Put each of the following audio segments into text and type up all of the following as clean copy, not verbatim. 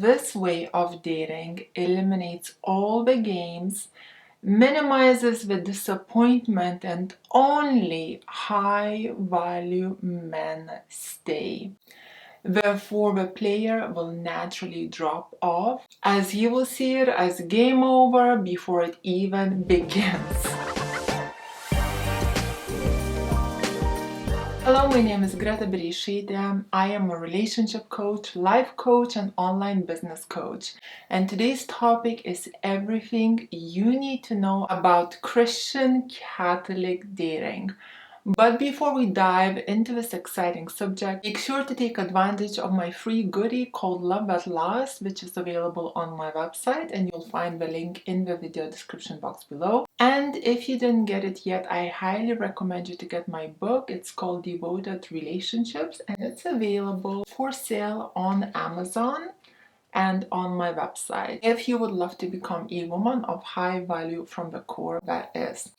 this way of dating eliminates all the games, minimizes the disappointment, and only high-value men stay. Therefore, the player will naturally drop off, as he will see it as game over before it even begins. Hello, my name is Greta Bereisaite. I am a relationship coach, life coach, and online business coach. And today's topic is everything you need to know about Christian Catholic dating. But before we dive into this exciting subject, make sure to take advantage of my free goodie called Love at Last, which is available on my website, and you'll find the link in the video description box below. And if you didn't get it yet, I highly recommend you to get my book. It's called Devoted Relationships, and it's available for sale on Amazon and on my website if you would love to become a woman of high value from the core, that is.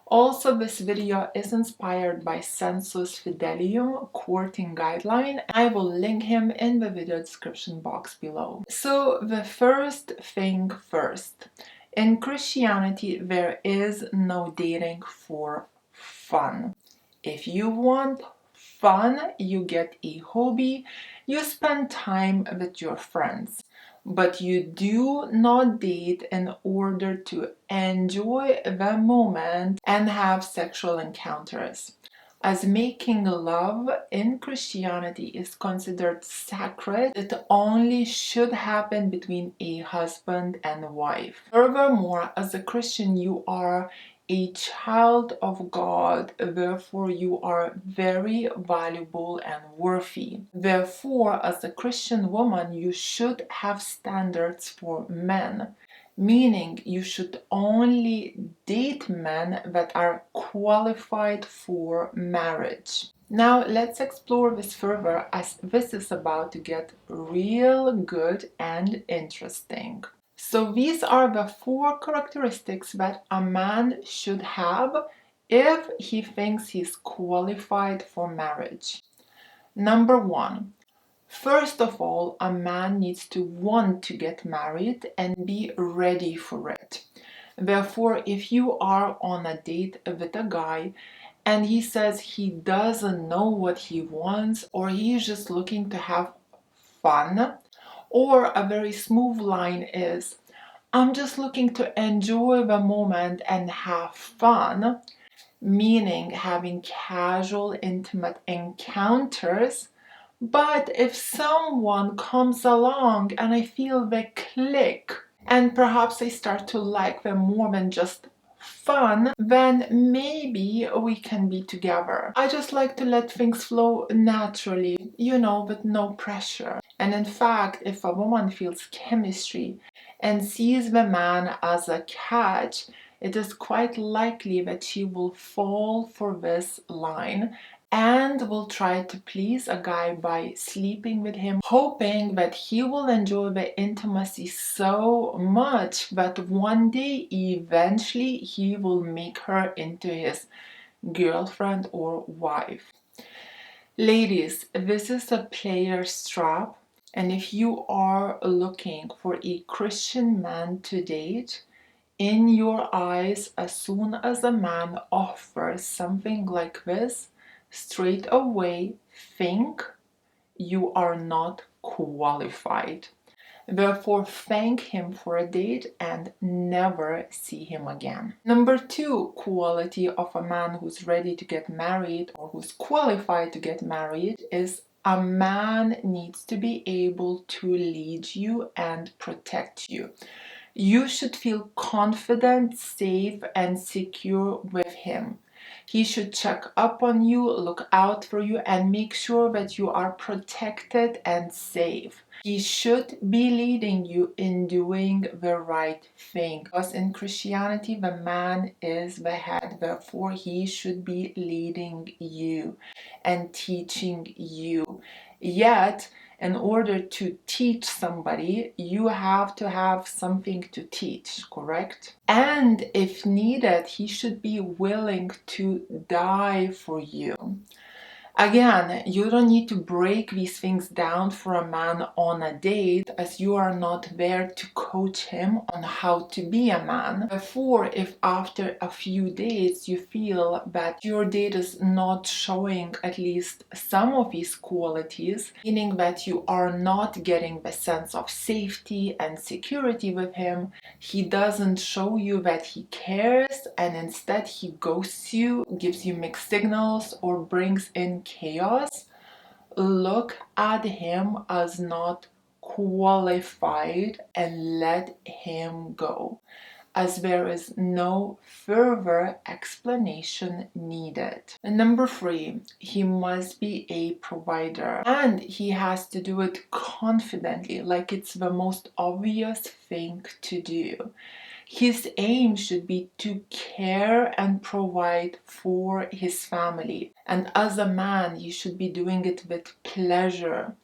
Also, this video is inspired by Sensus Fidelium courting guideline. I will link him in the video description box below. So the first thing first. In Christianity, there is no dating for fun. If you want fun, you get a hobby, you spend time with your friends. But you do not date in order to enjoy the moment and have sexual encounters, as making love in Christianity is considered sacred. It only should happen between a husband and wife. Furthermore, as a Christian, you are a child of God, therefore you are very valuable and worthy. Therefore, as a Christian woman, you should have standards for men, meaning you should only date men that are qualified for marriage. Now let's explore this further, as this is about to get real good and interesting. So these are the 4 characteristics that a man should have if he thinks he's qualified for marriage. Number 1. First of all, a man needs to want to get married and be ready for it. Therefore, if you are on a date with a guy and he says he doesn't know what he wants, or he's just looking to have fun, or a very smooth line is, I'm just looking to enjoy the moment and have fun, meaning having casual, intimate encounters. But if someone comes along and I feel they click, and perhaps I start to like them more than just fun, then maybe we can be together. I just like to let things flow naturally, with no pressure. And in fact, if a woman feels chemistry and sees the man as a catch, it is quite likely that she will fall for this line and will try to please a guy by sleeping with him, hoping that he will enjoy the intimacy so much that one day eventually he will make her into his girlfriend or wife. Ladies, this is a player's trap, and if you are looking for a Christian man to date, in your eyes, as soon as a man offers something like this, straight away think you are not qualified. Therefore, thank him for a date and never see him again. Number 2 quality of a man who's ready to get married or who's qualified to get married is a man needs to be able to lead you and protect you. You should feel confident, safe, and secure with him. He should check up on you, look out for you, and make sure that you are protected and safe. He should be leading you in doing the right thing. Because in Christianity, the man is the head. Therefore, he should be leading you and teaching you. Yet, in order to teach somebody, you have to have something to teach, correct? And if needed, he should be willing to die for you. Again, you don't need to break these things down for a man on a date, as you are not there to coach him on how to be a man. Therefore, if after a few dates you feel that your date is not showing at least some of these qualities, meaning that you are not getting the sense of safety and security with him, he doesn't show you that he cares, and instead he ghosts you, gives you mixed signals, or brings in chaos, look at him as not qualified and let him go, as there is no further explanation needed. And number 3, he must be a provider, and he has to do it confidently, like it's the most obvious thing to do. His aim should be to care and provide for his family. And as a man, he should be doing it with pleasure.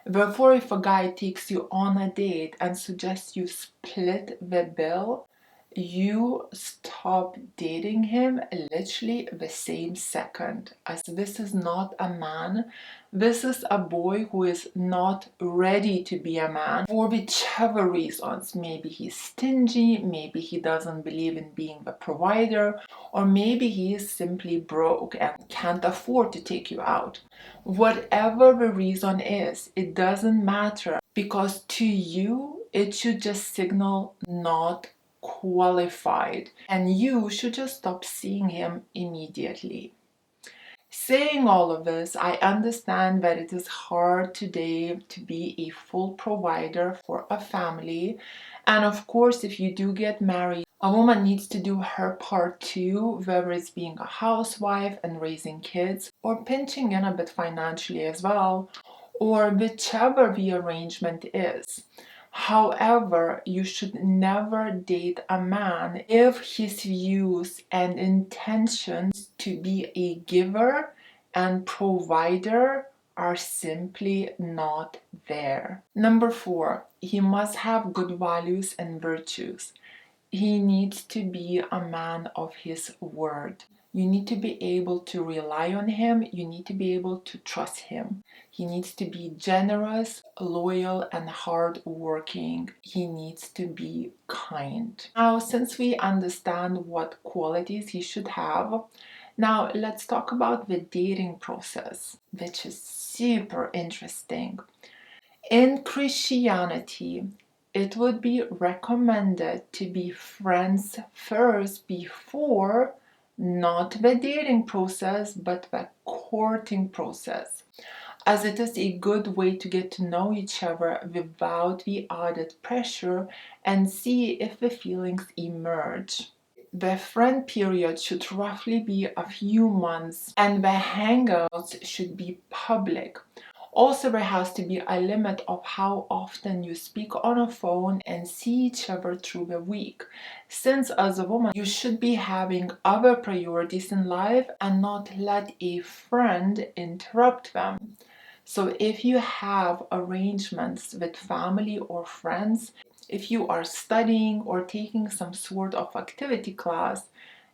Therefore, if a guy takes you on a date and suggests you split the bill, you stop dating him literally the same second, as this is not a man. This is a boy who is not ready to be a man for whichever reasons. Maybe he's stingy, maybe he doesn't believe in being the provider, or maybe he is simply broke and can't afford to take you out. Whatever the reason is, it doesn't matter, because to you it should just signal not qualified, and you should just stop seeing him immediately. Saying all of this, I understand that it is hard today to be a full provider for a family, and of course, if you do get married, a woman needs to do her part too, whether it's being a housewife and raising kids, or pinching in a bit financially as well, or whichever the arrangement is. However, you should never date a man if his views and intentions to be a giver and provider are simply not there. Number 4, he must have good values and virtues. He needs to be a man of his word. You need to be able to rely on him. You need to be able to trust him. He needs to be generous, loyal, and hardworking. He needs to be kind. Now, since we understand what qualities he should have, now let's talk about the dating process, which is super interesting. In Christianity, it would be recommended to be friends first before not the dating process but the courting process, as it is a good way to get to know each other without the added pressure and see if the feelings emerge. The friend period should roughly be a few months, and the hangouts should be public. Also, there has to be a limit of how often you speak on a phone and see each other through the week, since as a woman you should be having other priorities in life and not let a friend interrupt them. So if you have arrangements with family or friends, if you are studying or taking some sort of activity class,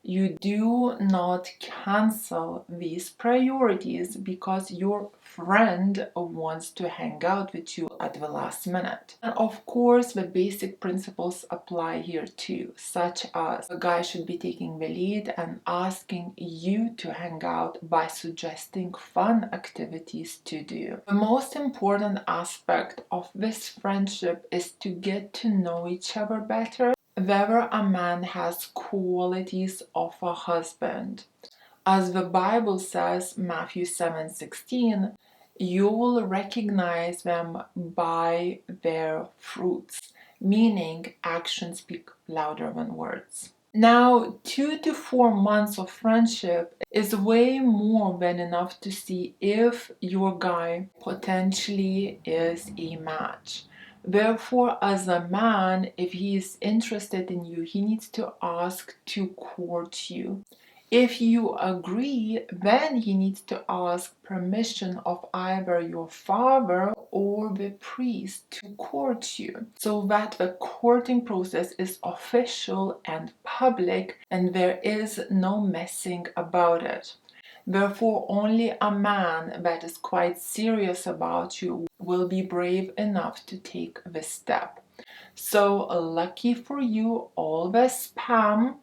you do not cancel these priorities because your friend wants to hang out with you at the last minute. And of course, the basic principles apply here too, such as a guy should be taking the lead and asking you to hang out by suggesting fun activities to do. The most important aspect of this friendship is to get to know each other better, whether a man has qualities of a husband. As the Bible says, Matthew 7:16, you will recognize them by their fruits, meaning actions speak louder than words. Now, 2 to 4 months of friendship is way more than enough to see if your guy potentially is a match. Therefore, as a man, if he is interested in you, he needs to ask to court you. If you agree, then he needs to ask permission of either your father or the priest to court you, so that the courting process is official and public and there is no messing about it. Therefore, only a man that is quite serious about you will be brave enough to take this step. So, lucky for you, all the spam,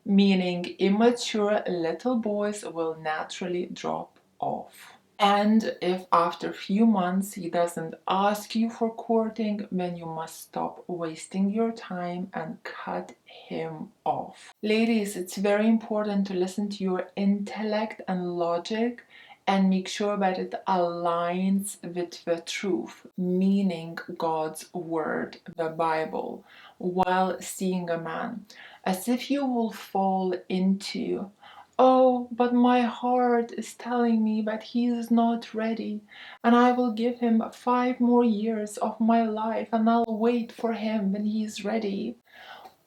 meaning immature little boys, will naturally drop off. And if after a few months he doesn't ask you for courting, then you must stop wasting your time and cut him off. Ladies, it's very important to listen to your intellect and logic and make sure that it aligns with the truth, meaning God's word, the Bible, while seeing a man. As if you will fall into, oh, but my heart is telling me that he is not ready, and I will give him 5 more years of my life and I'll wait for him when he's ready.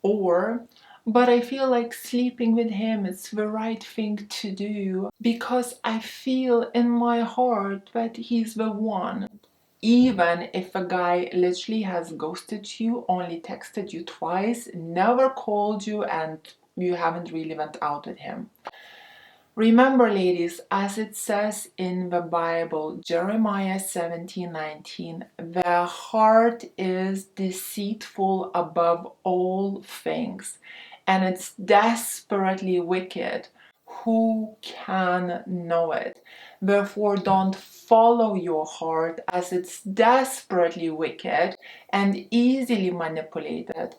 Or, but I feel like sleeping with him is the right thing to do because I feel in my heart that he's the one. Even if a guy literally has ghosted you, only texted you twice, never called you, and you haven't really went out with him. Remember, ladies, as it says in the Bible, Jeremiah 17:19, the heart is deceitful above all things, and it's desperately wicked. Who can know it? Therefore, don't follow your heart, as it's desperately wicked and easily manipulated.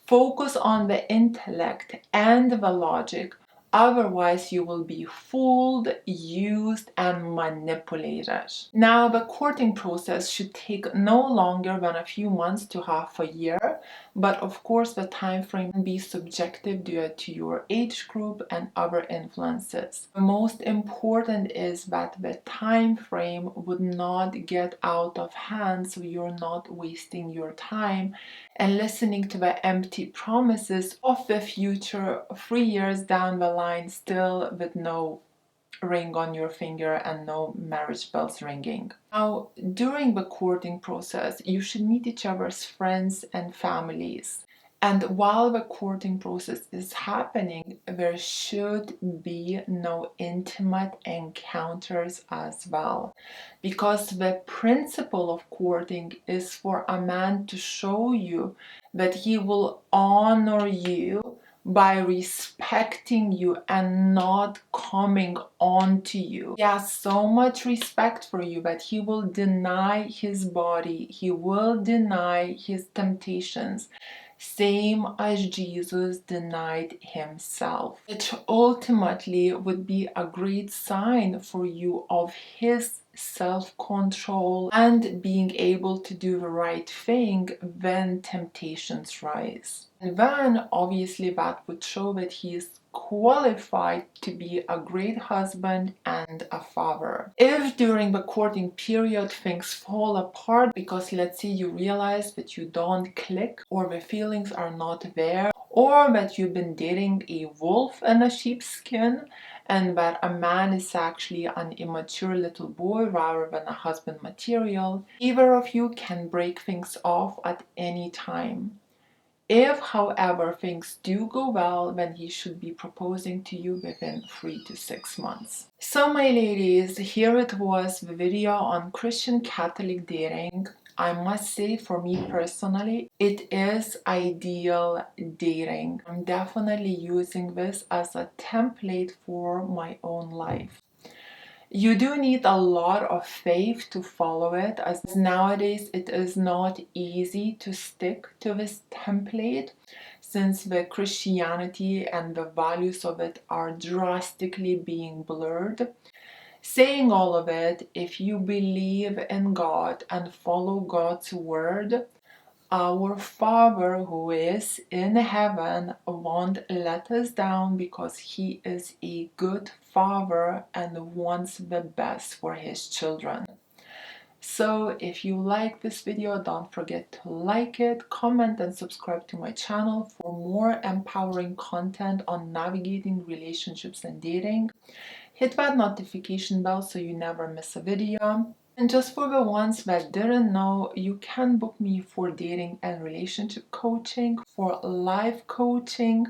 Focus on the intellect and the logic. Otherwise, you will be fooled, used, and manipulated. Now, the courting process should take no longer than a few months to half a year, but of course, the time frame can be subjective due to your age group and other influences. The most important is that the time frame would not get out of hand, so you're not wasting your time and listening to the empty promises of the future 3 years down the line, still with no ring on your finger and no marriage bells ringing. Now, during the courting process, you should meet each other's friends and families. And while the courting process is happening, there should be no intimate encounters as well. Because the principle of courting is for a man to show you that he will honor you by respecting you and not coming on to you. He has so much respect for you that he will deny his body, he will deny his temptations, same as Jesus denied himself. It ultimately would be a great sign for you of his self-control and being able to do the right thing when temptations rise. And then obviously that would show that he is qualified to be a great husband and a father. If during the courting period things fall apart because let's say you realize that you don't click or the feelings are not there, or that you've been dating a wolf in a sheepskin and that a man is actually an immature little boy rather than a husband material, either of you can break things off at any time. If, however, things do go well, then he should be proposing to you within 3 to 6 months. So my ladies, here it was the video on Christian Catholic dating. I must say, for me personally, it is ideal dating. I'm definitely using this as a template for my own life. You do need a lot of faith to follow it, as nowadays it is not easy to stick to this template since the Christianity and the values of it are drastically being blurred. Saying all of it, if you believe in God and follow God's word, our Father who is in heaven won't let us down because He is a good Father and wants the best for His children. So if you like this video, don't forget to like it, comment and subscribe to my channel for more empowering content on navigating relationships and dating. Hit that notification bell so you never miss a video. And just for the ones that didn't know, you can book me for dating and relationship coaching, for life coaching,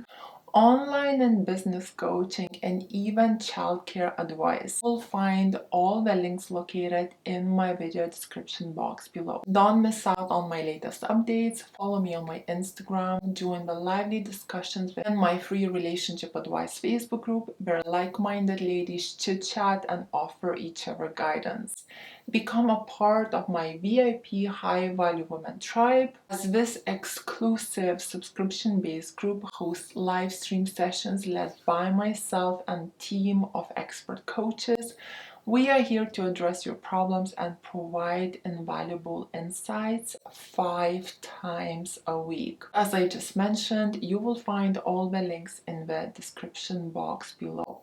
online and business coaching, and even childcare advice. You'll find all the links located in my video description box below. Don't miss out on my latest updates. Follow me on my Instagram, join the lively discussions in my free relationship advice Facebook group where like-minded ladies chit-chat and offer each other guidance. Become a part of my VIP High Value Women tribe, as this exclusive subscription-based group hosts live stream sessions led by myself and team of expert coaches. We are here to address your problems and provide invaluable insights 5 times a week. As I just mentioned, you will find all the links in the description box below.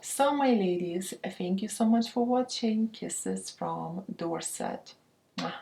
So my ladies, thank you so much for watching. Kisses from Dorset. Mwah.